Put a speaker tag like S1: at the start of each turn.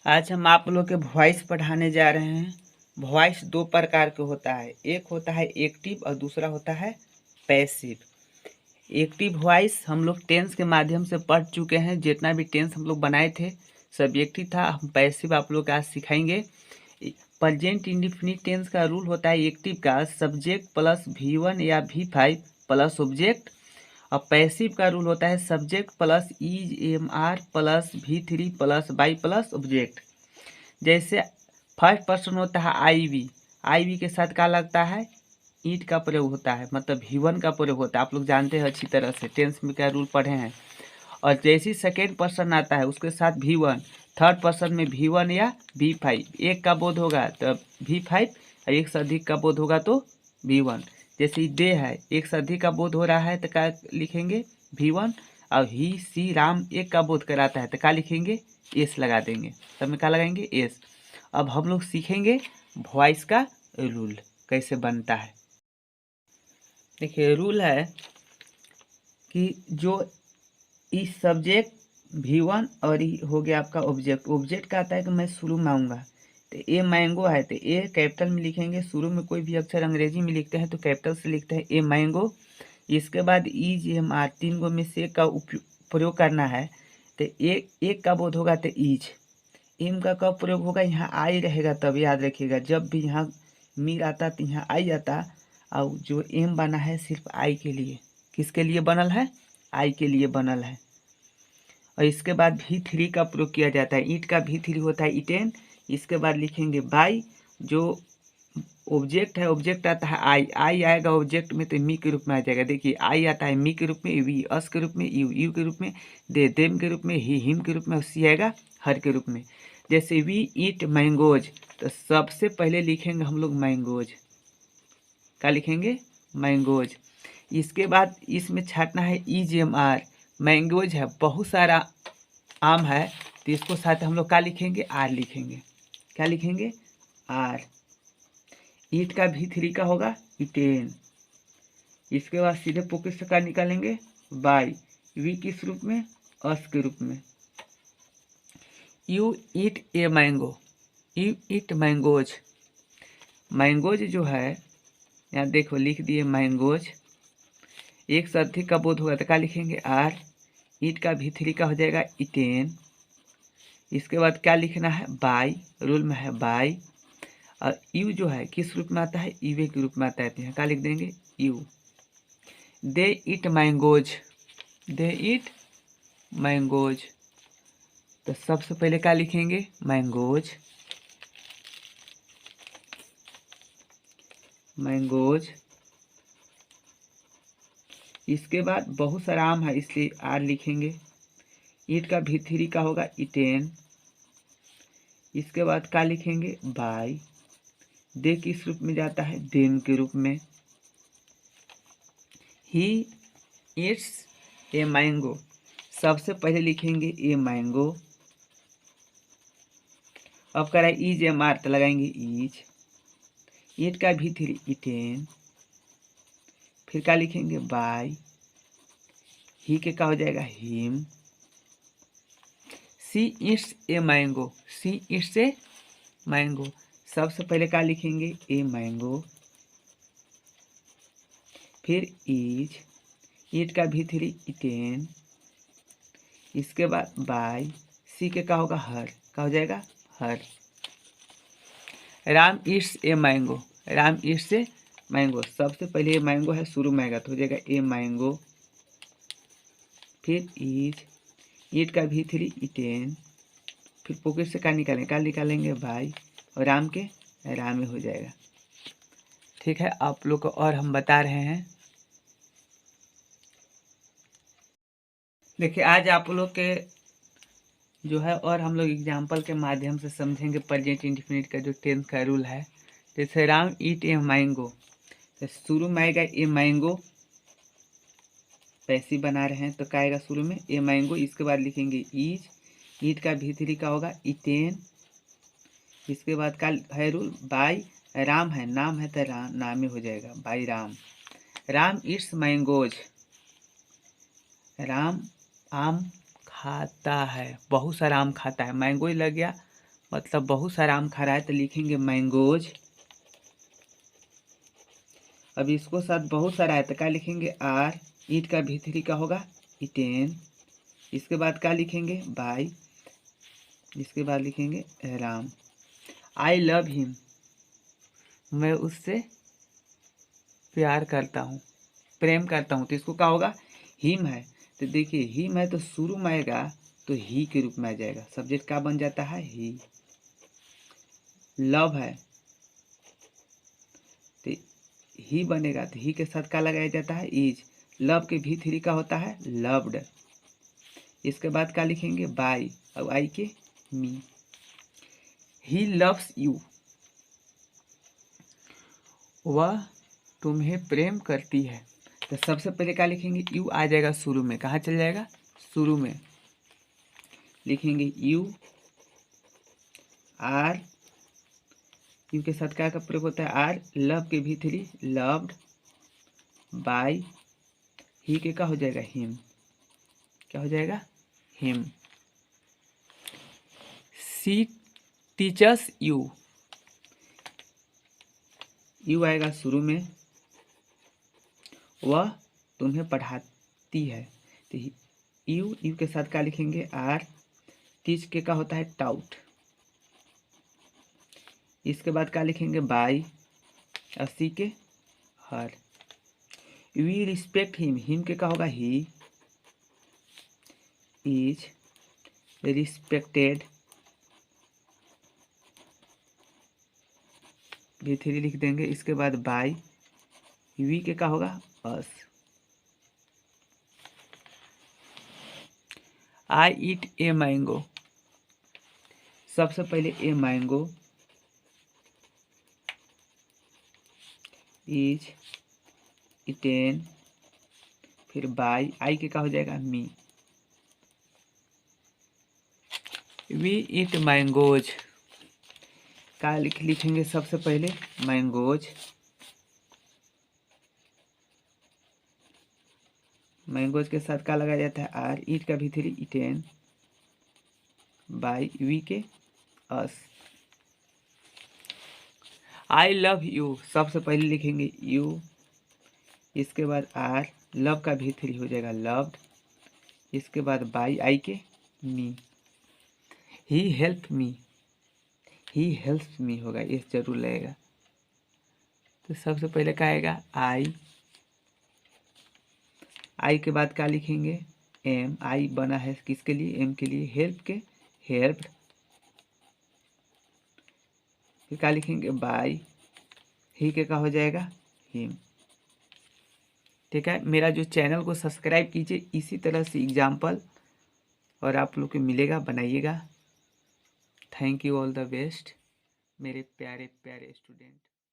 S1: आज हम आप लोग के वॉइस पढ़ाने जा रहे हैं। वॉइस दो प्रकार के होता है, एक होता है एक्टिव और दूसरा होता है पैसिव। एक्टिव वॉइस हम लोग टेंस के माध्यम से पढ़ चुके हैं, जितना भी टेंस हम लोग बनाए थे सब एक्टिव था। हम पैसिव आप लोग आज सिखाएंगे। प्रेजेंट इंडेफिनिट टेंस का रूल होता है एक्टिव का सब्जेक्ट प्लस V1 या V5 प्लस ऑब्जेक्ट, और पैसिव का रूल होता है subject plus EMR plus V3 plus by plus object. जैसे फर्स्ट पर्सन होता है आई वी के साथ क्या लगता है, ईट का प्रयोग होता है, मतलब V1 का प्रयोग होता है। आप लोग जानते हैं अच्छी तरह से, टेंस में क्या रूल पढ़े हैं। और जैसे ही सेकेंड पर्सन आता है उसके साथ V1, थर्ड पर्सन में V1 या V5, एक का बोध होगा तो V5 और एक से अधिक का बोध होगा तो V1। जैसे दे है, एक से अधिक का बोध हो रहा है तो क्या लिखेंगे, V1। और ही सी राम एक का बोध कराता है तो क्या लिखेंगे, एस लगा देंगे, तब में क्या लगाएंगे, एस। अब हम लोग सीखेंगे वॉइस का रूल कैसे बनता है। देखिए रूल है कि जो इस सब्जेक्ट V1 और ये हो गया आपका ऑब्जेक्ट। ऑब्जेक्ट का आता है कि मैं शुरू में आऊँगा, तो ए मैंगो है तो ए कैपिटल में लिखेंगे। शुरू में कोई भी अक्षर अंग्रेजी में लिखते हैं तो कैपिटल से लिखते हैं ए मैंगो। इसके बाद EGMR, तीन गो में से का प्रयोग करना है तो एक का बोध होगा तो ईज। एम का कब प्रयोग होगा, यहाँ आई रहेगा तब, याद रखिएगा। जब भी यहाँ मीर आता तो यहाँ आई आता, और जो एम बना है सिर्फ आई के लिए। किसके लिए बनल है, आई के लिए बनल है। और इसके बाद V3 का प्रयोग किया जाता है। ईट का V3 होता है इटेन। इसके बाद लिखेंगे बाई, जो ऑब्जेक्ट है, ऑब्जेक्ट आता है आई आएगा ऑब्जेक्ट में तो मी के रूप में आ जाएगा। देखिए आई आता है मी के रूप में, वी अस के रूप में, यू के रूप में, दे देम के रूप में, ही हिम के रूप में, सी आएगा हर के रूप में। जैसे वी ईट मैंगोज, तो सबसे पहले लिखेंगे हम लोग मैंगोज। क्या लिखेंगे, मैंगोज। इसके बाद इसमें छाटना है EGMR। मैंगोज है, बहुत सारा आम है, तो इसको साथ हम लोग क्या लिखेंगे, आर लिखेंगे। क्या लिखेंगे, आर। ईट का V3 का होगा इटेन। इसके बाद सीधे पॉकेट से क्या निकालेंगे, बाई। वी किस रूप में, अस के रूप में। You eat a mango, you eat mangoes. Mangoes जो है, यहाँ देखो लिख दिए मैंगोज। एक से अधिक का बोध होगा तो क्या लिखेंगे, आर। ईट का V3 का हो जाएगा इटेन। इसके बाद क्या लिखना है, बाई, रूल में है बाई। और यू जो है किस रूप में आता है, ईवे के रूप में आता है, तो यहाँ क्या लिख देंगे, you. They it mangoes, they it mangoes. तो सबसे पहले क्या लिखेंगे, मैंगोज, मैंगोज। इसके बाद बहुत सारा आम है इसलिए आर लिखेंगे। ईट का V3 का होगा इटेन। इसके बाद क्या लिखेंगे, बाई। दे किस रूप में जाता है, देम के रूप में। ही इट्स ए मैंगो, सबसे पहले लिखेंगे ए मैंगो। अब करा EGMR तो लगाएंगे ईज। ईट का V3 इटेन। फिर क्या लिखेंगे, बाई। ही के क्या हो जाएगा, him. See it's a mango, see it's a mango. सबसे पहले क्या लिखेंगे, ए मैंगो। फिर इज, ईट का V3 इटेन। इसके बाद बाई, सी के क्या होगा, हर, क्या हो जाएगा, हर। Ram eats a mango, Ram eats a mango. सबसे पहले ये मैंगो है, शुरू में आएगा तो हो जाएगा ए मैंगो। फिर इज, ईट का V3 इटेन। फिर पॉकेट से क्या निकालेंगे, क्या निकालेंगे, बाई। और राम के राम हो जाएगा। ठीक है, आप लोग को और हम बता रहे हैं। देखिए आज आप लोग के जो है और हम लोग एग्जाम्पल के माध्यम से समझेंगे प्रेजेंट इंडेफिनिट का जो टेंस का रूल है। जैसे राम ईट ए मैंगो, तो शुरू में आएगा ए मैंगो, पैसी बना रहे हैं तो क्या आएगा शुरू में, ए मैंगो। इसके बाद लिखेंगे ईज, ईट का V3 का होगा इटेन। इसके बाद का है रूल, बाई। राम है, नाम है तो राम नामे हो जाएगा, by Ram. Ram it's mangoes, Ram आम खाता है, बहुत सारा आम खाता है। मैंगो लग गया, मतलब बहुत सारा आम खा रहा है, तो लिखेंगे मैंगोज। अब इसको साथ बहुत सारा है तो क्या लिखेंगे आर। ईट का भीतरी का होगा इटेन। इसके बाद क्या लिखेंगे बाई। इसके बाद लिखेंगे राम। आई लव हिम, मैं उससे प्यार करता हूँ, प्रेम करता हूँ। तो इसको क्या होगा हिम है, तो देखिए हिम है तो शुरू में आएगा तो ही के रूप में आ जाएगा। सब्जेक्ट क्या बन जाता है ही। लव है तो ही बनेगा, तो ही के साथ क्या लगाया जाता है इज। लव के भी थ्री का होता है लव्ड। इसके बाद क्या लिखेंगे बाई और आई के मी। ही लव्स यू, वह तुम्हें प्रेम करती है। तो सबसे पहले क्या लिखेंगे यू आ जाएगा शुरू में, कहाँ चल जाएगा शुरू में। लिखेंगे यू आर। यू के साथ क्या का प्रयोग होता है आर। लव के भी थ्री लव्ड बाय। ही के क्या हो जाएगा हिम, क्या हो जाएगा him. See teachers you, you आएगा शुरू में, वह तुम्हें पढ़ाती है। तो यू यू के साथ क्या लिखेंगे आर। टीच के का होता है टाउट। इसके बाद क्या लिखेंगे बाय और सी के हर। वी रिस्पेक्ट हिम, हिम के का होगा ही इज रिस्पेक्टेड। भी थ्री लिख देंगे। इसके बाद बाय वी के का होगा अस। आई ईट ए मैंगो, सबसे पहले ए मैंगो इज इटेन। फिर बाय आई के का हो जाएगा मी। वी ईट मैंगोज, का लिखेंगे सबसे पहले मैंगोज। मैंगोज के साथ क्या लगाया जाता है आर। ईट का भी थ्री इटेन बाय वी के अस। आई लव यू, सबसे पहले लिखेंगे यू। इसके बाद आर। लव का भी थ्री हो जाएगा लव्ड। इसके बाद बाय आई के मी। ही help me, he helps me होगा, ये जरूर लगेगा। तो सबसे पहले क्या आएगा आई। आई के बाद क्या लिखेंगे एम। आई बना है किसके लिए एम के लिए, हेल्प के हेल्प्ड। फिर क्या लिखेंगे बाय ही के का हो जाएगा हिम। ठीक है, मेरा जो चैनल को सब्सक्राइब कीजिए, इसी तरह से एग्जाम्पल और आप लोग को मिलेगा, बनाइएगा। Thank you all the best मेरे प्यारे प्यारे स्टूडेंट।